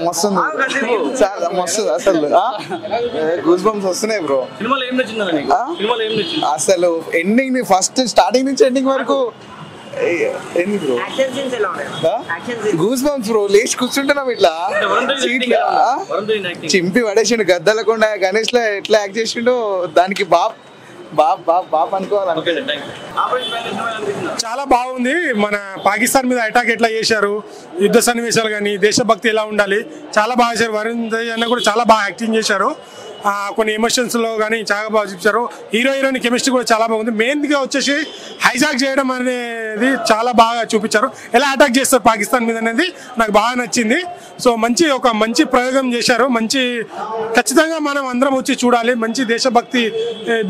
మస్తు మస్తు అసలు గూస్ బంప్స్ వస్తున్నాయి బ్రో. అసలు ఎండింగ్ ఫస్ట్ స్టార్టింగ్ నుంచి ఎండింగ్ వరకు గూస్ బంప్స్ బ్రో. లేచి కూర్చుంటున్నాం ఇట్లా చింపి పడేసిండు గద్దలకుండా. గణేష్ లో ఎట్లా యాక్ట్ చేసిండో దానికి బాప్ బాప్ బాప్ బాప్ అనుకోవాలి. చాలా బాగుంది. మన పాకిస్తాన్ మీద అటాక్ ఎట్లా చేశారు, యుద్ధ సన్నివేశాలు కానీ దేశభక్తి ఎలా ఉండాలి చాలా బాగా చేశారు. వరుణ్ తేజ్ అన్న కూడా చాలా బాగా యాక్టింగ్ చేశారు. కొన్ని ఎమోషన్స్లో కానీ చాలా బాగా చూపించారు. హీరో హీరోయిన్ కెమిస్ట్రీ కూడా చాలా బాగుంది. మెయిన్గా వచ్చేసి హైజాక్ చేయడం అనేది చాలా బాగా చూపించారు. ఎలా అటాక్ చేస్తారు పాకిస్తాన్ మీద అనేది నాకు బాగా నచ్చింది. సో ఒక మంచి ప్రయోగం చేశారు. ఖచ్చితంగా మనం అందరం వచ్చి చూడాలి. మంచి దేశభక్తి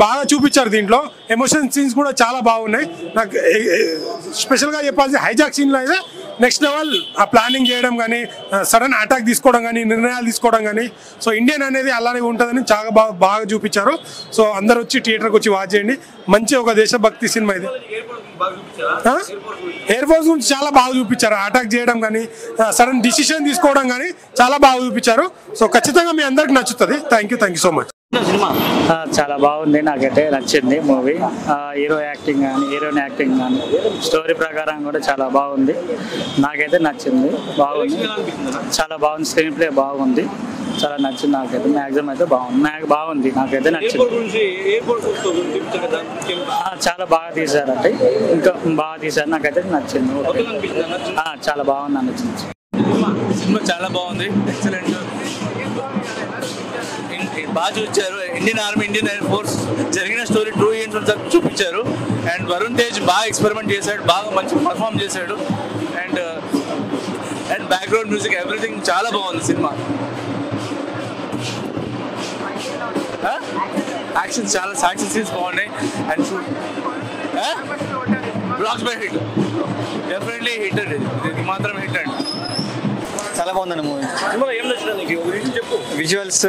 బాగా చూపించారు. దీంట్లో ఎమోషన్ సీన్స్ కూడా చాలా బాగున్నాయి. నాకు స్పెషల్గా చెప్పాల్సి హైజాక్ సీన్లో అయితే నెక్స్ట్ లెవెల్ ఆ ప్లానింగ్ చేయడం కానీ, సడన్ అటాక్ తీసుకోవడం కానీ, నిర్ణయాలు తీసుకోవడం కానీ. సో ఇండియన్ అనేది అలానే ఉంటుందని చాలా బాగా చూపించారు. సో అందరు వచ్చి థియేటర్కి వచ్చి వాచ్ చేయండి. మంచి ఒక దేశభక్తి సినిమా ఇది. ఎయిర్ ఫోర్స్ గురించి చాలా బాగా చూపించారు. అటాక్ చేయడం కానీ, సడన్ డిసిషన్ తీసుకోవడం కానీ చాలా బాగా చూపించారు. సో ఖచ్చితంగా మీ అందరికి నచ్చుతుంది. Thank you so much. చాలా బాగుంది. నాకైతే నచ్చింది మూవీ. హీరో యాక్టింగ్ కానీ, హీరోయిన్ యాక్టింగ్ కానీ, స్టోరీ ప్రకారం కూడా చాలా బాగుంది. నాకైతే నచ్చింది. బాగుంది, చాలా బాగుంది. స్క్రీన్ ప్లే బాగుంది, చాలా నచ్చింది. నాకైతే మ్యాక్సిమం అయితే బాగుంది. నాకైతే నచ్చింది. చాలా బాగా తీశారంటే ఇంకా బాగా తీశారు. నాకైతే నచ్చింది. చాలా బాగుంది, నచ్చింది. సినిమా చాలా బాగుంది. ఎక్సలెంట్, బాగా చూపించారు. Indian army, Indian air force జరిగిన స్టోరీ ట్రూ ఈవెంట్స్ చూపించారు. అండ్ వరుణ్ తేజ్ బాగా ఎక్స్పెరిమెంట్ చేశాడు, బాగా మంచి పర్ఫామ్ చేశాడు. అండ్ బ్యాక్గ్రౌండ్ మ్యూజిక్ ఎవ్రీథింగ్ చాలా బాగుంది సినిమా. యాక్షన్ సీన్స్ బాగున్నాయి. And blocks by hit, definitely hit అండి. ఇది మాత్రం హిట్ అండి. చాలా బాగుందండి మూవీ. విజువల్స్,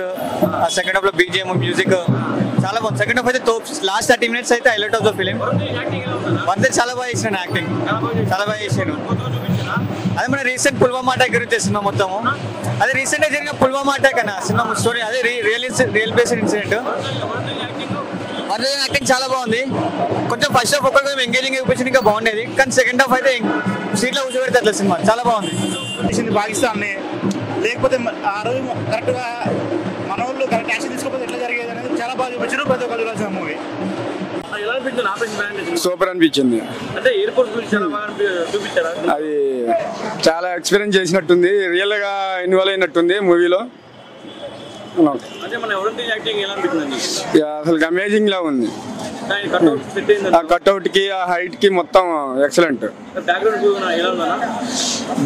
సెకండ్ హాఫ్ లో బీజిఎం, మ్యూజిక్ చాలా బాగుంది. సెకండ్ హాఫ్ అయితే లాస్ట్ 30 minutes అయితే హైలైట్ ఆఫ్ ద ఫిలిం. వందే చాలా బాగా చేసాను, యాక్టింగ్ చాలా బాగా చేశాను. అదే మన రీసెంట్ పుల్వామా అటాక్ గురించి సినిమా మొత్తము. అదే రీసెంట్ గా జరిగిన పుల్వామా అటాక్ అన్న సినిమా స్టోరీ. అదే రియల్ బేస్డ్ ఇన్సిడెంట్. వందే యాక్టింగ్ చాలా బాగుంది. కొంచెం ఫస్ట్ హాఫ్ ఒక్కరికి ఎంగేజింగ్ చూపించింది, ఇంకా బాగుండేది. కానీ సెకండ్ హాఫ్ అయితే సీట్లో కూర్చోబెడితే అట్లా సినిమా చాలా బాగుంది. పాకిస్తాన్ లేకపోతే ఆ రోజు కరెక్ట్గా మన వాళ్ళు కరెక్ట్ యాక్షన్ తీసుకోకపోతే ఎట్లా జరిగేది అనేది చాలా బాగా చూపించారు. ప్రతి ఒక్క చూడాల్సిన మూవీ. సూపర్ అనిపించింది. అది చాలా ఎక్స్పీరియన్స్ చేసినట్టుంది, రియల్ గా ఇన్వాల్వ్ అయినట్టుంది మూవీలో. అసలు అమేజింగ్ లా ఉంది. ఆ కట్అవుట్ కి, ఆ హైట్ కి మొత్తం ఎక్సలెంట్.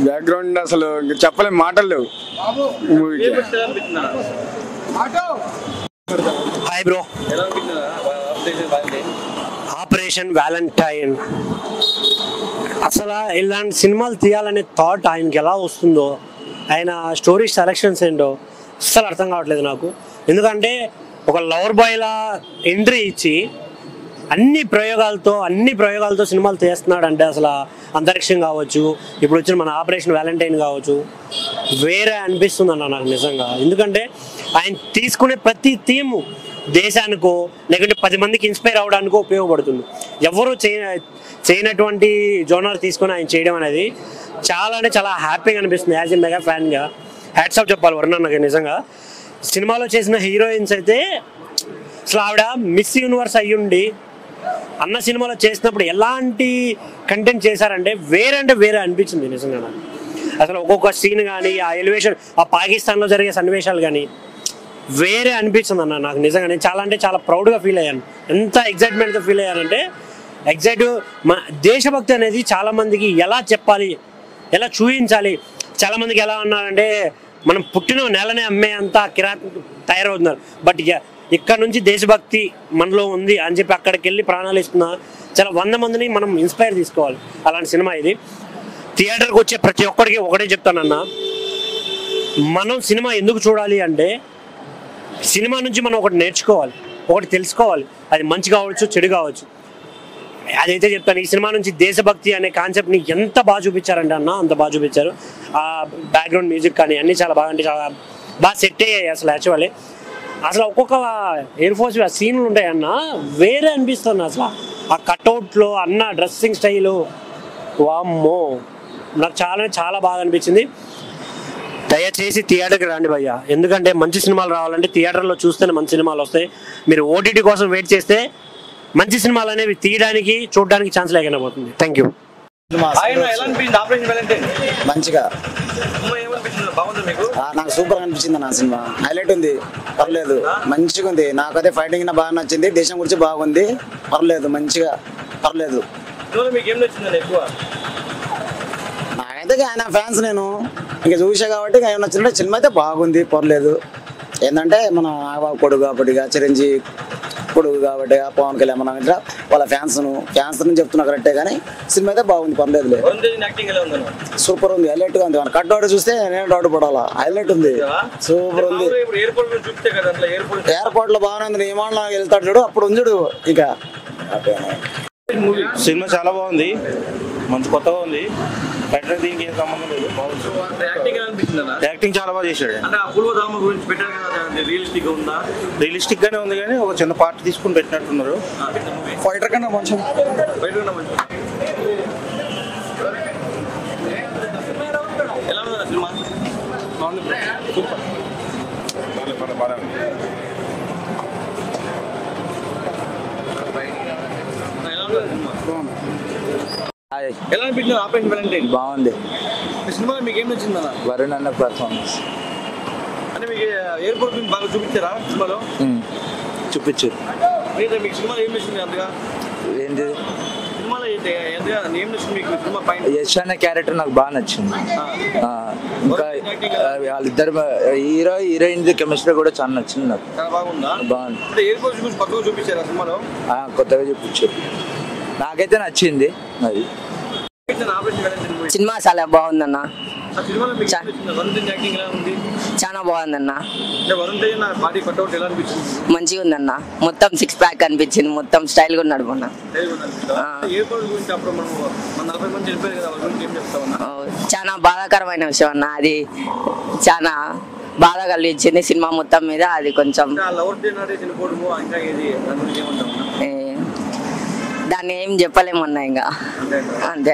బ్యాక్గ్రౌండ్ అసలు చెప్పలేం, మాటలు లేవు మూవీకి. Hi bro. ఆపరేషన్ వ్యాలంటైన్ అసలు ఇలాంటి సినిమాలు తీయాలనే థాట్ ఆయనకి ఎలా వస్తుందో, ఆయన స్టోరీ సెలక్షన్స్ ఏంటో అస్సలు అర్థం కావట్లేదు నాకు. ఎందుకంటే ఒక లవర్ బాయ్లా ఎంట్రీ ఇచ్చి అన్ని ప్రయోగాలతో సినిమాలు తీస్తున్నాడు అంటే అసలు అంతరిక్షం కావచ్చు, ఇప్పుడు వచ్చిన మన ఆపరేషన్ వ్యాలంటైన్ కావచ్చు, వేరే అనిపిస్తుంది అన్న నాకు నిజంగా. ఎందుకంటే ఆయన తీసుకునే ప్రతి థీము దేశానికో లేకుంటే 10 మందికి ఇన్స్పైర్ అవ్వడానికో ఉపయోగపడుతుంది. ఎవరు చేయనటువంటి జోనర్ తీసుకొని ఆయన చేయడం అనేది చాలా అంటే చాలా హ్యాపీగా అనిపిస్తుంది. యాజ్ ఎ మెగా ఫ్యాన్గా హ్యాట్స్ ఆఫ్ చెప్పాలి వరుణ్ అన్నకి. నిజంగా సినిమాలో చేసిన హీరోయిన్స్ అయితే అసలు ఆవిడ మిస్ యూనివర్స్ అయ్యుండి అన్న సినిమాలో చేసినప్పుడు ఎలాంటి కంటెంట్ చేశారంటే వేరే అనిపించింది నిజంగా నాకు. అసలు ఒక్కొక్క సీన్ కానీ, ఆ ఎలివేషన్, ఆ పాకిస్తాన్లో జరిగే సన్నివేశాలు కానీ వేరే అనిపించింది అన్న నాకు నిజంగా. నేను చాలా అంటే చాలా ప్రౌడ్గా ఫీల్ అయ్యాను. ఎంత ఎగ్జైట్మెంట్తో ఫీల్ అయ్యానంటే మా దేశభక్తి అనేది చాలామందికి ఎలా చెప్పాలి, ఎలా చూపించాలి. చాలామందికి ఎలా ఉన్నారంటే మనం పుట్టిన నెలనే అమ్మే అంతా కిరాతకు తయారవుతున్నారు. బట్ ఇక్కడ నుంచి దేశభక్తి మనలో ఉంది అని చెప్పి అక్కడికి వెళ్ళి ప్రాణాలు ఇస్తున్న చాలా 100 మందిని మనం ఇన్స్పైర్ తీసుకోవాలి. అలాంటి సినిమా ఇది. థియేటర్కి వచ్చే ప్రతి ఒక్కరికి ఒకటే చెప్తానన్న, మనం సినిమా ఎందుకు చూడాలి అంటే సినిమా నుంచి మనం ఒకటి నేర్చుకోవాలి, ఒకటి తెలుసుకోవాలి. అది మంచి కావచ్చు, చెడు కావచ్చు. అదైతే చెప్తాను. ఈ సినిమా నుంచి దేశభక్తి అనే కాన్సెప్ట్ని ఎంత బాగా చూపించారంటే అన్న, అంత బాగా చూపించారు. ఆ బ్యాక్గ్రౌండ్ మ్యూజిక్ కానీ అన్నీ చాలా బాగా, అంటే చాలా బాగా సెట్ అయ్యాయి అసలు. యాక్చువల్లీ అసలు ఒక్కొక్క ఎయిర్ ఫోర్స్ సీన్లు ఉంటాయి అన్న, వేరే అనిపిస్తుంది అసలు. ఆ కట్అవుట్లో అన్న డ్రెస్సింగ్ స్టైలు, వామ్మో, నాకు చాలా చాలా బాగా అనిపించింది. దయచేసి థియేటర్కి రండి భయ్య, ఎందుకంటే మంచి సినిమాలు రావాలంటే థియేటర్లో చూస్తేనే మంచి సినిమాలు వస్తాయి. మీరు ఓటీటీ కోసం వెయిట్ చేస్తే మంచి సినిమాలు అనేవి తీయడానికి చూడడానికి ఛాన్స్ లేకుండా పోతుంది. Thank you. మంచిగా నాకు సూపర్ అనిపించింది. నా సినిమా హైలైట్ ఉంది, పర్లేదు, మంచిగా ఉంది. నాకైతే ఫైటింగ్ బాగా నచ్చింది, దేశం గురించి బాగుంది, పర్లేదు, మంచిగా పర్లేదు. నాకైతే ఆయన ఫ్యాన్స్ నేను ఇంకా చూసా కాబట్టి ఆయన నచ్చిందంటే సినిమా అయితే బాగుంది, పర్లేదు. ఏంటంటే మన కొడుకు కాబట్టిగా, చిరంజీవి కొడుకు కాబట్టి పవన్ కళ్యాణ్ మన వాళ్ళ ఫ్యాన్స్ చెప్తున్నా కరెక్టే, కానీ సినిమా అయితే బాగుంది, పర్లేదు. సూపర్ ఉంది, హైలైట్ గా ఉంది. మన కట్అవుట్ చూస్తే నేను డౌట్ పడాలా, హైలైట్ ఉంది, సూపర్ ఉంది. ఎయిర్పోర్ట్ లో బాగానే ఉంది, విమానంలో వెళ్తాడు చూడు, అప్పుడు ఉంది చూడు. ఇక సినిమా చాలా బాగుంది, మంచి కొత్తగా ఉంది. బెటర్ దీనికి ఏం సంబంధం లేదు, యాక్టింగ్ చాలా బాగా చేశాడు. రియలిస్టిక్ గానే ఉంది, కానీ ఒక చిన్న పార్ట్ తీసుకుని పెట్టినట్టున్నారు. ఫైటర్ కన్నా కొంచెం ఎలా అనిపించింది ఆపరేషన్ వాలంటైన్? బాగుంది. సినిమాలో మీకు ఏం నచ్చింది అన్న? వరుణ్ అన్న పర్ఫార్మెన్స్ అంటే మీకు ఎయిర్పోర్ట్ బాగా చూపించారా సినిమాలో? చూపించారు. మీకు సినిమాలో ఏం నచ్చింది అంతగా? ఏంటి సినిమాలో ఏం నచ్చింది మీకు? సినిమా పైన యశ్ అన్న క్యారెక్టర్ నాకు బాగా నచ్చింది. ఇంకా వాళ్ళిద్దరు హీరో హీరోయిన్ కెమిస్ట్రీ కూడా చాలా నచ్చింది నాకు. చాలా బాగుందా? బాగుంది. అంటే ఎయిర్పోర్ట్ గురించి కొత్తగా చూపించారా సినిమాలో? కొత్తగా చూపించారు, నాకైతే నచ్చింది. అది సినిమా చాలా బాగుందన్న, చాలా బాగుందన్న, మంచిగా ఉందన్న. మొత్తం 6 ప్యాక్ అనిపించింది, మొత్తం స్టైల్ గా ఉన్నాడు మొన్న. చాలా బాధాకరమైన విషయం అన్న, అది చాలా బాధ కలిగించింది సినిమా మొత్తం మీద. అది కొంచెం దాన్ని ఏం చెప్పలేమన్నా ఇంకా, అంతే.